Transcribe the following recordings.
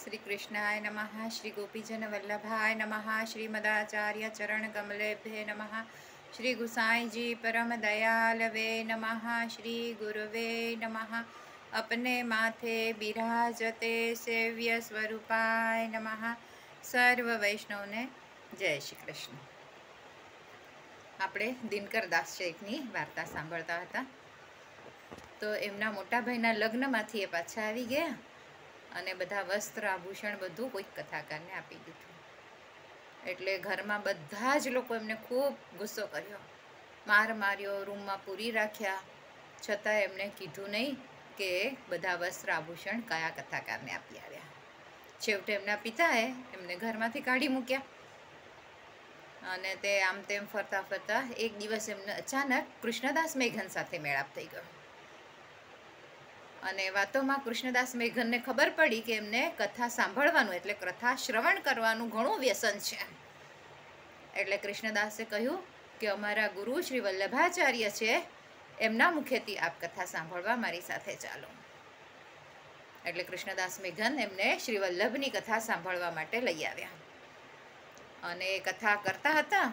श्री कृष्णाय नमः। श्री गोपीजन वल्लभाय नमः। श्रीमदाचार्य चरण कमलेभ्ये नमः। श्री गुसाई जी परम दयालवे नमः। श्री गुरुवे नमः। अपने माथे बिराजते सेव्य स्वरूपाय नमः। सर्व वैष्णव ने जय श्री कृष्ण। આપણે દિનકર દાસ શેખની વાર્તા સાંભળતા હતા તો એમના મોટા ભાઈના લગ્નમાંથી એ પાછા આવી ગયા અને બધા વસ્ત્ર આભૂષણ બધું કોઈક કથાકારને આપી દીધું. એટલે ઘરમાં બધા જ લોકો એમને ખૂબ ગુસ્સો કર્યો, માર માર્યો, રૂમમાં પૂરી રાખ્યા, છતાં એમણે કીધું નહીં કે બધા વસ્ત્ર આભૂષણ કયા કથાકારને આપી આવ્યા. છેવટે એમના પિતાએ એમને ઘરમાંથી કાઢી મૂક્યા અને તે આમ તેમ ફરતા ફરતા એક દિવસ એમને અચાનક કૃષ્ણદાસ મેઘન સાથે મેળાપ થઈ ગયો અને વાતોમાં કૃષ્ણદાસ મેઘનને ખબર પડી કે એમને કથા સાંભળવાનું એટલે કથા શ્રવણ કરવાનું ઘણું વ્યસન છે. એટલે કૃષ્ણદાસે કહ્યું કે અમારા ગુરુ શ્રી વલ્લભાચાર્ય છે, એમના મુખેથી આપ કથા સાંભળવા મારી સાથે ચાલો. એટલે કૃષ્ણદાસ મેઘન એમને શ્રી વલ્લભની કથા સાંભળવા માટે લઈ આવ્યા અને એ કથા કરતા હતા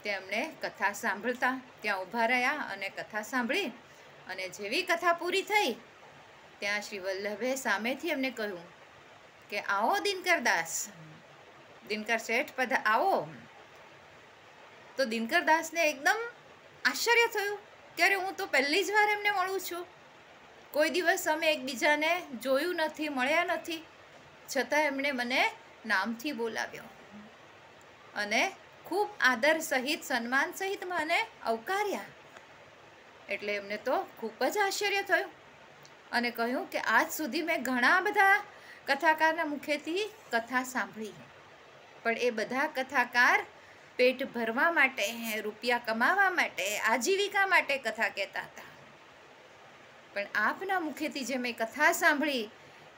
તેમણે કથા સાંભળતા ત્યાં ઊભા રહ્યા અને કથા સાંભળી અને જેવી કથા પૂરી થઈ ત્યાં શ્રી વલ્લભે સામેથી એમને કહ્યું કે આવો દિનકરદાસ, દિનકર શેઠ પધ આવો. તો દિનકરદાસને એકદમ આશ્ચર્ય થયું કે અરે હું તો પહેલી જ વાર એમને મળું છું, કોઈ દિવસ અમે એકબીજાને જોયું નથી, મળ્યા નથી, છતાં એમણે મને નામથી બોલાવ્યો અને ખૂબ આદર સહિત સન્માન સહિત મને આવકાર્યા. એટલે એમને તો ખૂબ જ આશ્ચર્ય થયું અને કહ્યું કે આજ સુધી મેં ઘણા બધા કથાકારના મુખેથી કથા સાંભળી, પણ એ બધા કથાકાર પેટ ભરવા માટે, રૂપિયા કમાવા માટે, આજીવિકા માટે કથા કહેતા હતા, પણ આપના મુખેથી જે મેં કથા સાંભળી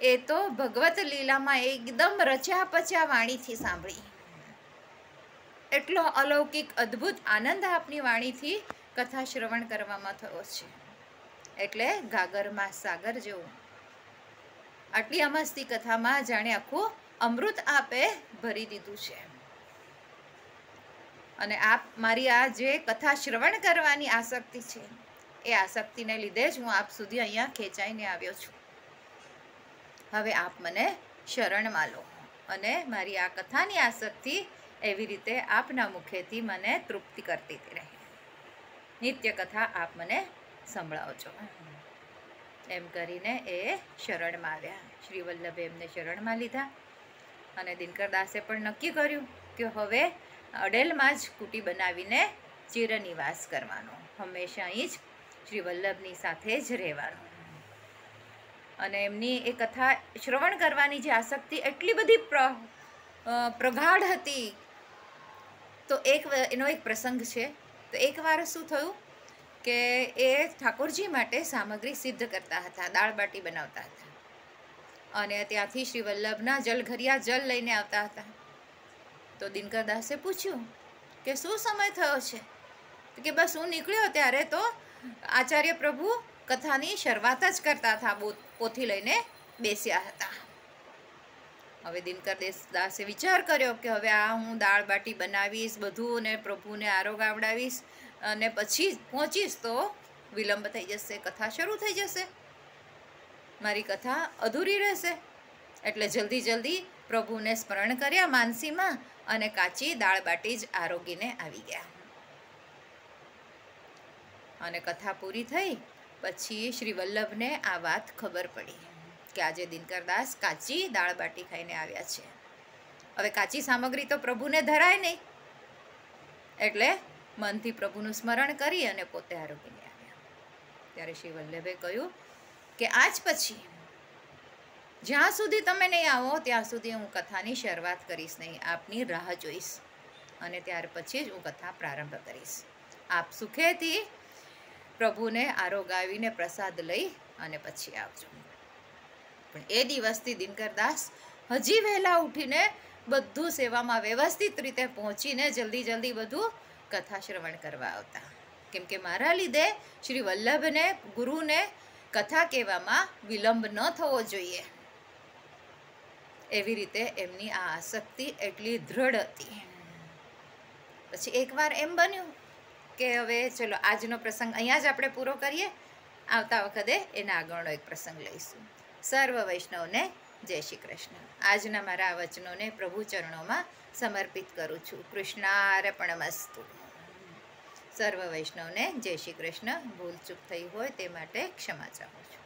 એ તો ભગવત લીલામાં એકદમ રચ્યા પચ્યા વાણીથી સાંભળી. એટલો અલૌકિક અદ્ભુત આનંદ આપની વાણીથી કથા શ્રવણ કરવામાં થયો છે. એટલે ગાગરમાં સાગર જેવું આટલી અમસ્તી કથામાં જાણે આખું અમૃત આપે ભરી દીધું છે. અને આપ મારી આ જે કથા શ્રવણ કરવાની આસક્તિ છે એ આસક્તિને લીધે જ હું આપ સુધી અહીંયા ખેંચાઈને આવ્યો છું. હવે આપ મને શરણમાં લો અને મારી આ કથાની આસક્તિ એવી રીતે આપના મુખેથી મને તૃપ્તિ કરતી રહે. નિત્ય કથા આપ મને સંભળાવજો. એમ કરીને એ શરણમાં આવ્યા. શ્રી વલ્લભે એમને શરણમાં લીધા અને દિનકરદાસે પણ નક્કી કર્યું કે હવે અડેલમાં જ કુટી બનાવીને ચિરનિવાસ કરવાનો, હંમેશા અહીં જ શ્રી વલ્લભની સાથે જ રહેવાનું. અને એમની એ કથા શ્રવણ કરવાની જે આસક્તિ એટલી બધી પ્રગાઢ હતી તો એનો એક પ્રસંગ છે. તો એકવાર શું થયું કે એ ઠાકોરજી માટે સામગ્રી સિદ્ધ કરતા હતા, દાળ બાટી બનાવતા હતા અને ત્યાંથી શ્રી વલ્લભના જલઘરિયા જલ લઈને આવતા હતા. તો દિનકરદાસે પૂછ્યું કે શું સમય થયો છે? કે બસ હું નીકળ્યો ત્યારે તો આચાર્ય પ્રભુ કથાની શરૂઆત જ કરતા હતા, પોથી લઈને બેસ્યા હતા. હવે દિનકરદાસે વિચાર કર્યો કે હવે આ હું દાળ બાટી બનાવીશ બધું ને પ્રભુને આરોગ આવડાવીશ અને પછી પહોંચીશ તો વિલંબ થઈ જશે, કથા શરૂ થઈ જશે, મારી કથા અધૂરી રહેશે. એટલે જલ્દી જલ્દી પ્રભુને સ્મરણ કર્યા માનસીમાં અને કાચી દાળ બાટી જ આરોગીને આવી ગયા. અને કથા પૂરી થઈ પછી શ્રી વલ્લભને આ વાત ખબર પડી કે આજે દિનકરદાસ કાચી દાળ બાટી ખાઈને આવ્યા છે. હવે કાચી સામગ્રી તો પ્રભુને ધરાય નહીં, એટલે મનથી પ્રભુનું સ્મરણ કરી અને પોતે આરોગીને આવ્યા. ત્યારે શ્રી વલ્લભે કહ્યું કે આજ પછી જ્યાં સુધી તમે નહીં આવો ત્યાં સુધી હું કથાની શરૂઆત કરીશ નહીં, આપની રાહ જોઈશ અને ત્યાર પછી જ હું કથા પ્રારંભ કરીશ. આપ સુખેથી પ્રભુને આરોગાવીને પ્રસાદ લઈ અને પછી આવજો. પણ એ દિવસથી દિનકરદાસ હજી વહેલા ઉઠીને બધું સેવામાં વ્યવસ્થિત રીતે પહોંચીને જલ્દી જલ્દી બધું કથા શ્રવણ કરવા આવતા, કેમ કે મારા લીધે શ્રી વલ્લભને ગુરુને કથા કહેવામાં વિલંબ ન થવો જોઈએ. એવી રીતે એમની આ આસક્તિ એટલી દ્રઢ હતી. પછી એકવાર એમ બન્યું કે હવે ચલો આજનો પ્રસંગ અહીંયા જ આપણે પૂરો કરીએ. આવતા વખતે એના આગળનો એક પ્રસંગ લઈશું. સર્વ વૈષ્ણવને જય શ્રી કૃષ્ણ. આજના મારા આ વચનોને પ્રભુ ચરણોમાં સમર્પિત કરું છું. કૃષ્ણાર્પણમસ્તુ. સર્વ વૈષ્ણવને જય શ્રી કૃષ્ણ. ભૂલ ચૂક થઈ હોય તે માટે ક્ષમા ચાહું છું.